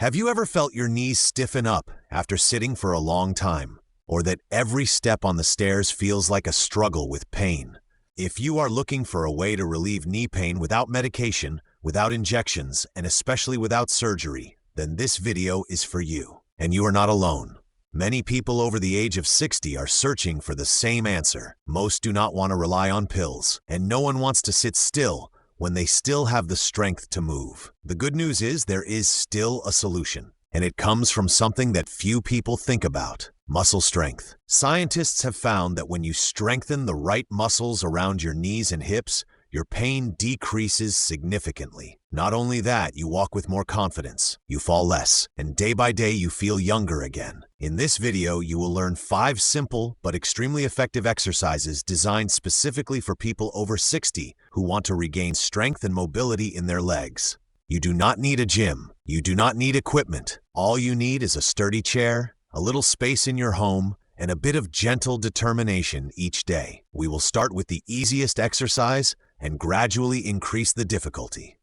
Have you ever felt your knees stiffen up after sitting for a long time, or that every step on the stairs feels like a struggle with pain? If you are looking for a way to relieve knee pain without medication, without injections, and especially without surgery, then this video is for you. And you are not alone. Many people over the age of 60 are searching for the same answer. Most do not want to rely on pills, and no one wants to sit still when they still have the strength to move. The good news is there is still a solution, and it comes from something that few people think about: muscle strength. Scientists have found that when you strengthen the right muscles around your knees and hips, your pain decreases significantly. Not only that, you walk with more confidence, you fall less, and day by day you feel younger again. In this video, you will learn 5 simple but extremely effective exercises designed specifically for people over 60 who want to regain strength and mobility in their legs. You do not need a gym. You do not need equipment. All you need is a sturdy chair, a little space in your home, and a bit of gentle determination each day. We will start with the easiest exercise and gradually increase the difficulty.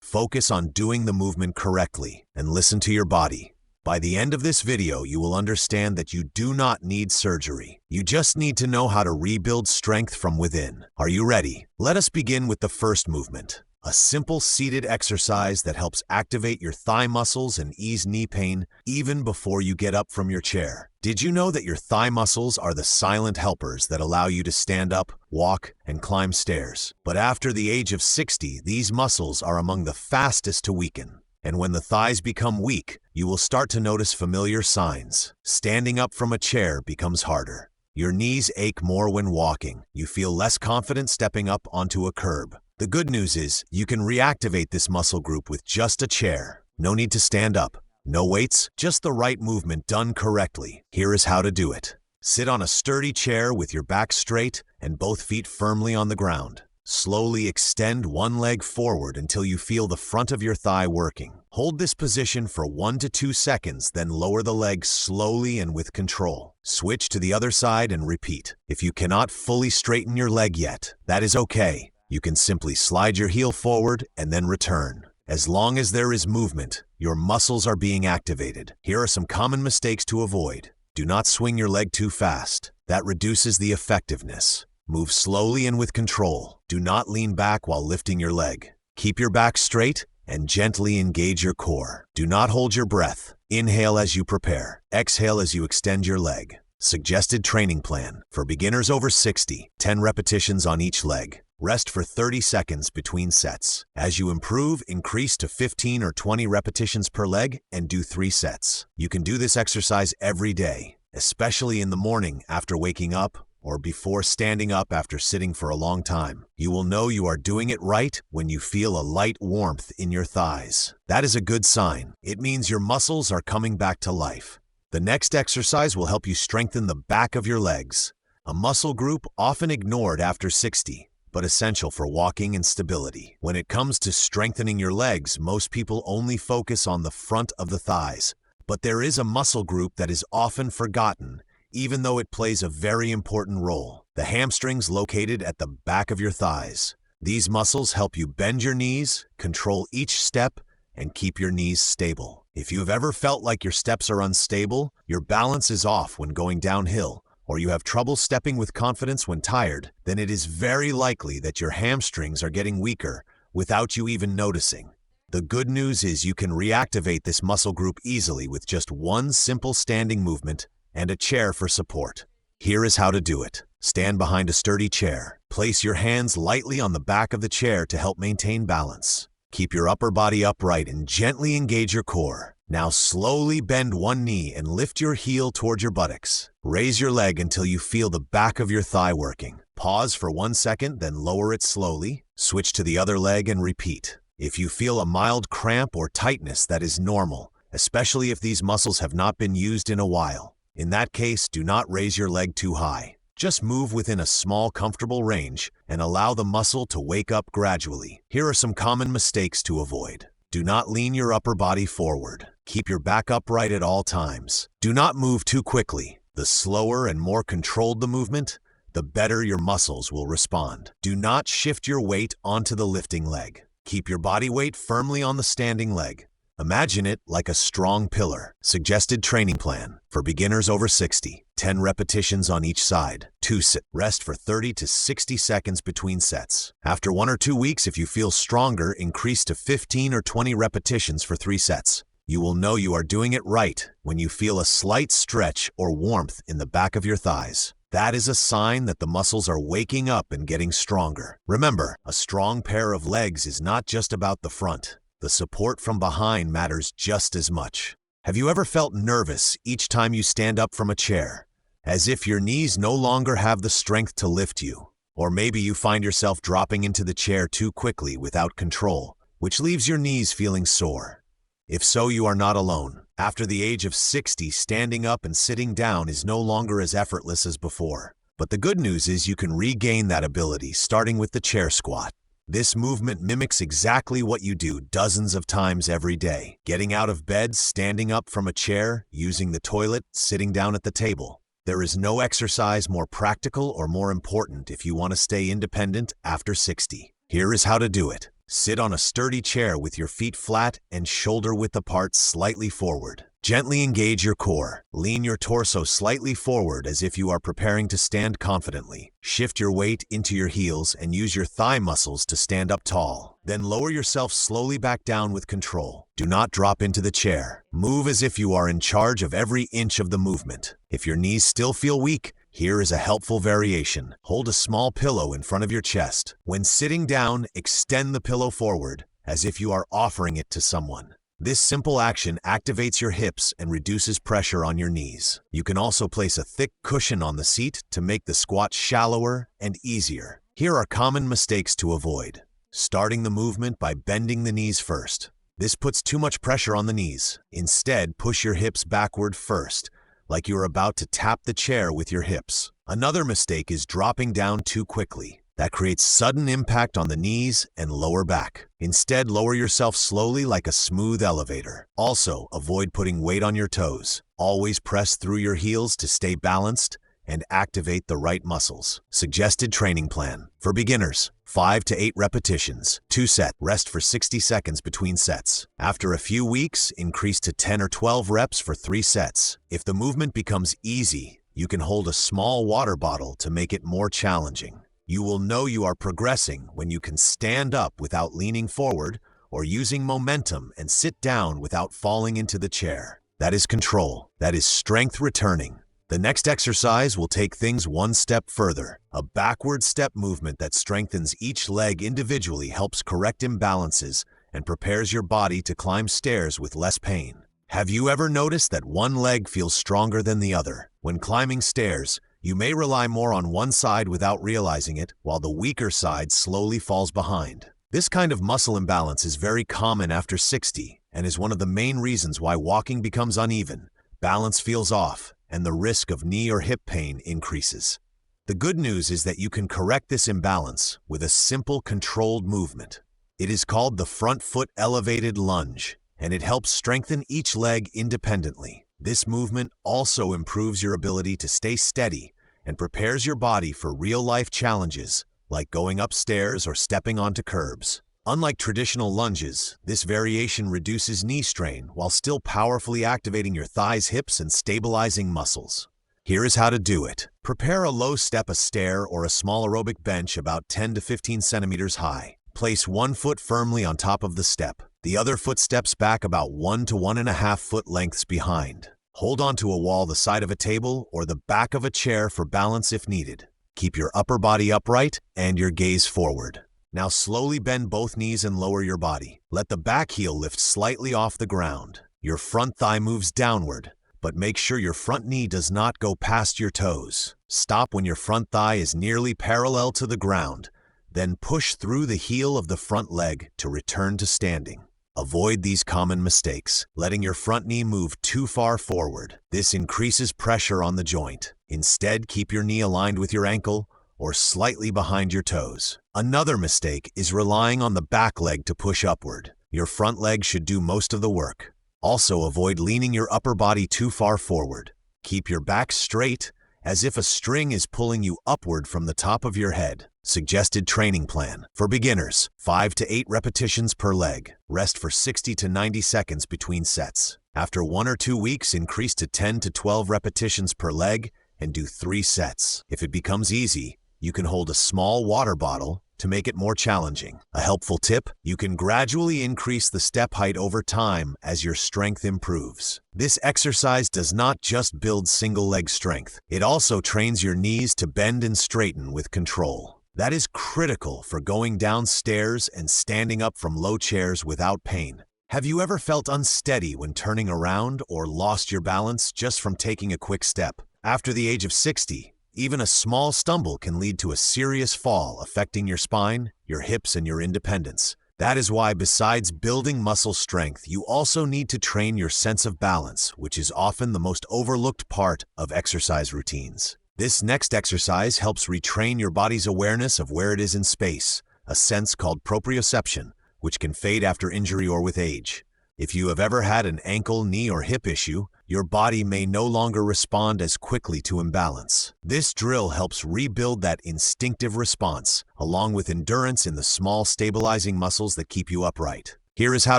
Focus on doing the movement correctly and listen to your body. By the end of this video, you will understand that you do not need surgery. You just need to know how to rebuild strength from within. Are you ready? Let us begin with the first movement. A simple seated exercise that helps activate your thigh muscles and ease knee pain even before you get up from your chair. Did you know that your thigh muscles are the silent helpers that allow you to stand up, walk, and climb stairs? But after the age of 60, these muscles are among the fastest to weaken. And when the thighs become weak, you will start to notice familiar signs. Standing up from a chair becomes harder. Your knees ache more when walking. You feel less confident stepping up onto a curb. The good news is you can reactivate this muscle group with just a chair. No need to stand up. No weights, just the right movement done correctly. Here is how to do it. Sit on a sturdy chair with your back straight and both feet firmly on the ground. Slowly extend one leg forward until you feel the front of your thigh working. Hold this position for 1 to 2 seconds, then lower the leg slowly and with control. Switch to the other side and repeat. If you cannot fully straighten your leg yet, that is okay. You can simply slide your heel forward and then return. As long as there is movement, your muscles are being activated. Here are some common mistakes to avoid. Do not swing your leg too fast. That reduces the effectiveness. Move slowly and with control. Do not lean back while lifting your leg. Keep your back straight and gently engage your core. Do not hold your breath. Inhale as you prepare. Exhale as you extend your leg. Suggested training plan. For beginners over 60, 10 repetitions on each leg. Rest for 30 seconds between sets. As you improve, increase to 15 or 20 repetitions per leg and do 3 sets. You can do this exercise every day, especially in the morning after waking up or before standing up after sitting for a long time. You will know you are doing it right when you feel a light warmth in your thighs. That is a good sign. It means your muscles are coming back to life. The next exercise will help you strengthen the back of your legs, a muscle group often ignored after 60. But essential for walking and stability. When it comes to strengthening your legs, most people only focus on the front of the thighs. But there is a muscle group that is often forgotten, even though it plays a very important role: the hamstrings located at the back of your thighs. These muscles help you bend your knees, control each step, and keep your knees stable. If you have ever felt like your steps are unstable, your balance is off when going downhill, or you have trouble stepping with confidence when tired, then it is very likely that your hamstrings are getting weaker without you even noticing. The good news is you can reactivate this muscle group easily with just one simple standing movement and a chair for support. Here is how to do it. Stand behind a sturdy chair. Place your hands lightly on the back of the chair to help maintain balance. Keep your upper body upright and gently engage your core. Now slowly bend one knee and lift your heel toward your buttocks. Raise your leg until you feel the back of your thigh working. Pause for 1 second, then lower it slowly. Switch to the other leg and repeat. If you feel a mild cramp or tightness, that is normal, especially if these muscles have not been used in a while. In that case, do not raise your leg too high. Just move within a small, comfortable range and allow the muscle to wake up gradually. Here are some common mistakes to avoid. Do not lean your upper body forward. Keep your back upright at all times. Do not move too quickly. The slower and more controlled the movement, the better your muscles will respond. Do not shift your weight onto the lifting leg. Keep your body weight firmly on the standing leg. Imagine it like a strong pillar. Suggested training plan for beginners over 60. 10 repetitions on each side. 2 sit. Rest for 30 to 60 seconds between sets. After 1 or 2 weeks, if you feel stronger, increase to 15 or 20 repetitions for 3 sets. You will know you are doing it right when you feel a slight stretch or warmth in the back of your thighs. That is a sign that the muscles are waking up and getting stronger. Remember, a strong pair of legs is not just about the front. The support from behind matters just as much. Have you ever felt nervous each time you stand up from a chair, as if your knees no longer have the strength to lift you? Or maybe you find yourself dropping into the chair too quickly without control, which leaves your knees feeling sore. If so, you are not alone. After the age of 60, standing up and sitting down is no longer as effortless as before. But the good news is you can regain that ability, starting with the chair squat. This movement mimics exactly what you do dozens of times every day. Getting out of bed, standing up from a chair, using the toilet, sitting down at the table. There is no exercise more practical or more important if you want to stay independent after 60. Here is how to do it. Sit on a sturdy chair with your feet flat and shoulder-width apart, slightly forward. Gently engage your core. Lean your torso slightly forward as if you are preparing to stand confidently. Shift your weight into your heels and use your thigh muscles to stand up tall. Then lower yourself slowly back down with control. Do not drop into the chair. Move as if you are in charge of every inch of the movement. If your knees still feel weak, here is a helpful variation. Hold a small pillow in front of your chest. When sitting down, extend the pillow forward, as if you are offering it to someone. This simple action activates your hips and reduces pressure on your knees. You can also place a thick cushion on the seat to make the squat shallower and easier. Here are common mistakes to avoid. Starting the movement by bending the knees first. This puts too much pressure on the knees. Instead, push your hips backward first, like you are about to tap the chair with your hips. Another mistake is dropping down too quickly. That creates sudden impact on the knees and lower back. Instead, lower yourself slowly like a smooth elevator. Also, avoid putting weight on your toes. Always press through your heels to stay balanced and activate the right muscles. Suggested training plan for beginners: 5 to 8 repetitions, 2 set. Rest for 60 seconds between sets. After a few weeks, increase to 10 or 12 reps for 3 sets. If the movement becomes easy, you can hold a small water bottle to make it more challenging. You will know you are progressing when you can stand up without leaning forward or using momentum and sit down without falling into the chair. That is control. That is strength returning. The next exercise will take things one step further. A backward step movement that strengthens each leg individually helps correct imbalances and prepares your body to climb stairs with less pain. Have you ever noticed that one leg feels stronger than the other? When climbing stairs, you may rely more on one side without realizing it, while the weaker side slowly falls behind. This kind of muscle imbalance is very common after 60 and is one of the main reasons why walking becomes uneven, balance feels off, and the risk of knee or hip pain increases. The good news is that you can correct this imbalance with a simple controlled movement. It is called the front foot elevated lunge, and it helps strengthen each leg independently. This movement also improves your ability to stay steady and prepares your body for real-life challenges like going upstairs or stepping onto curbs. Unlike traditional lunges, this variation reduces knee strain while still powerfully activating your thighs, hips, and stabilizing muscles. Here is how to do it. Prepare a low step, a stair, or a small aerobic bench about 10 to 15 centimeters high. Place one foot firmly on top of the step. The other foot steps back about 1 to 1.5 foot lengths behind. Hold onto a wall, the side of a table, or the back of a chair for balance if needed. Keep your upper body upright and your gaze forward. Now slowly bend both knees and lower your body. Let the back heel lift slightly off the ground. Your front thigh moves downward, but make sure your front knee does not go past your toes. Stop when your front thigh is nearly parallel to the ground, then push through the heel of the front leg to return to standing. Avoid these common mistakes, letting your front knee move too far forward. This increases pressure on the joint. Instead, keep your knee aligned with your ankle or slightly behind your toes. Another mistake is relying on the back leg to push upward. Your front leg should do most of the work. Also, avoid leaning your upper body too far forward. Keep your back straight, as if a string is pulling you upward from the top of your head. Suggested training plan. For beginners, 5 to 8 repetitions per leg. Rest for 60 to 90 seconds between sets. After 1 or 2 weeks, increase to 10 to 12 repetitions per leg and do 3 sets. If it becomes easy, you can hold a small water bottle to make it more challenging. A helpful tip: you can gradually increase the step height over time as your strength improves. This exercise does not just build single leg strength, it also trains your knees to bend and straighten with control. That is critical for going down stairs and standing up from low chairs without pain. Have you ever felt unsteady when turning around or lost your balance just from taking a quick step? After the age of 60, even a small stumble can lead to a serious fall, affecting your spine, your hips, and your independence. That is why, besides building muscle strength, you also need to train your sense of balance, which is often the most overlooked part of exercise routines. This next exercise helps retrain your body's awareness of where it is in space, a sense called proprioception, which can fade after injury or with age. If you have ever had an ankle, knee, or hip issue, your body may no longer respond as quickly to imbalance. This drill helps rebuild that instinctive response, along with endurance in the small stabilizing muscles that keep you upright. Here is how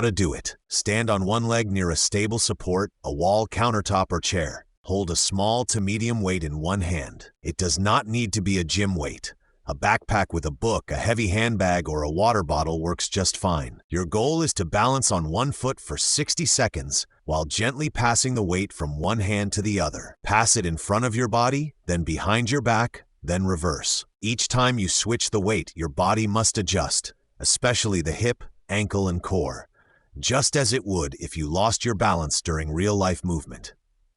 to do it. Stand on one leg near a stable support, a wall, countertop, or chair. Hold a small to medium weight in one hand. It does not need to be a gym weight. A backpack with a book, a heavy handbag, or a water bottle works just fine. Your goal is to balance on one foot for 60 seconds while gently passing the weight from one hand to the other. Pass it in front of your body, then behind your back, then reverse. Each time you switch the weight, your body must adjust, especially the hip, ankle, and core, just as it would if you lost your balance during real-life movement.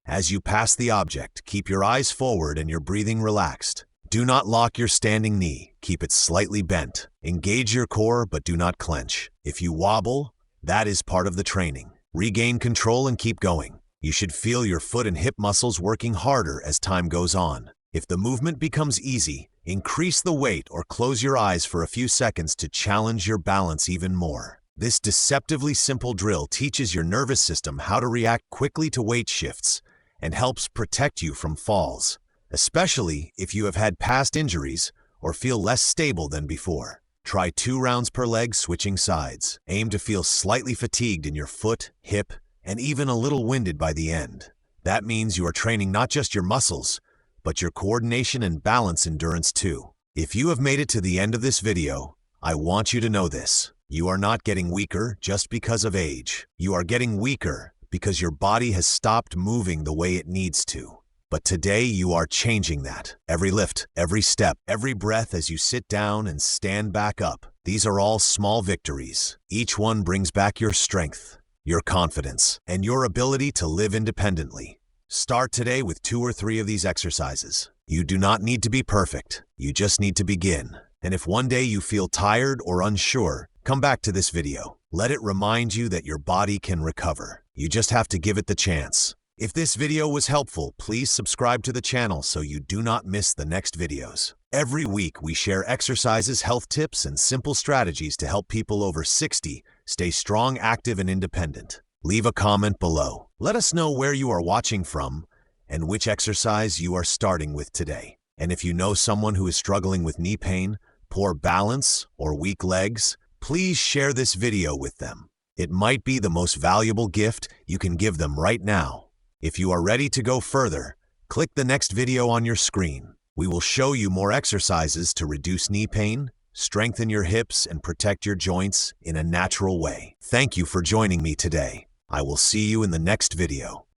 As you pass the object, keep your eyes forward and your breathing relaxed. Do not lock your standing knee. Keep it slightly bent. Engage your core, but do not clench. If you wobble, that is part of the training. Regain control and keep going. You should feel your foot and hip muscles working harder as time goes on. If the movement becomes easy, increase the weight or close your eyes for a few seconds to challenge your balance even more. This deceptively simple drill teaches your nervous system how to react quickly to weight shifts and helps protect you from falls, especially if you have had past injuries or feel less stable than before. Try 2 rounds per leg, switching sides. Aim to feel slightly fatigued in your foot, hip, and even a little winded by the end. That means you are training not just your muscles, but your coordination and balance endurance too. If you have made it to the end of this video, I want you to know this. You are not getting weaker just because of age. You are getting weaker because your body has stopped moving the way it needs to. But today you are changing that. Every lift, every step, every breath as you sit down and stand back up. These are all small victories. Each one brings back your strength, your confidence, and your ability to live independently. Start today with 2 or 3 of these exercises. You do not need to be perfect. You just need to begin. And if one day you feel tired or unsure, come back to this video. Let it remind you that your body can recover. You just have to give it the chance. If this video was helpful, please subscribe to the channel so you do not miss the next videos. Every week we share exercises, health tips, and simple strategies to help people over 60 stay strong, active, and independent. Leave a comment below. Let us know where you are watching from and which exercise you are starting with today. And if you know someone who is struggling with knee pain, poor balance, or weak legs, please share this video with them. It might be the most valuable gift you can give them right now. If you are ready to go further, click the next video on your screen. We will show you more exercises to reduce knee pain, strengthen your hips, and protect your joints in a natural way. Thank you for joining me today. I will see you in the next video.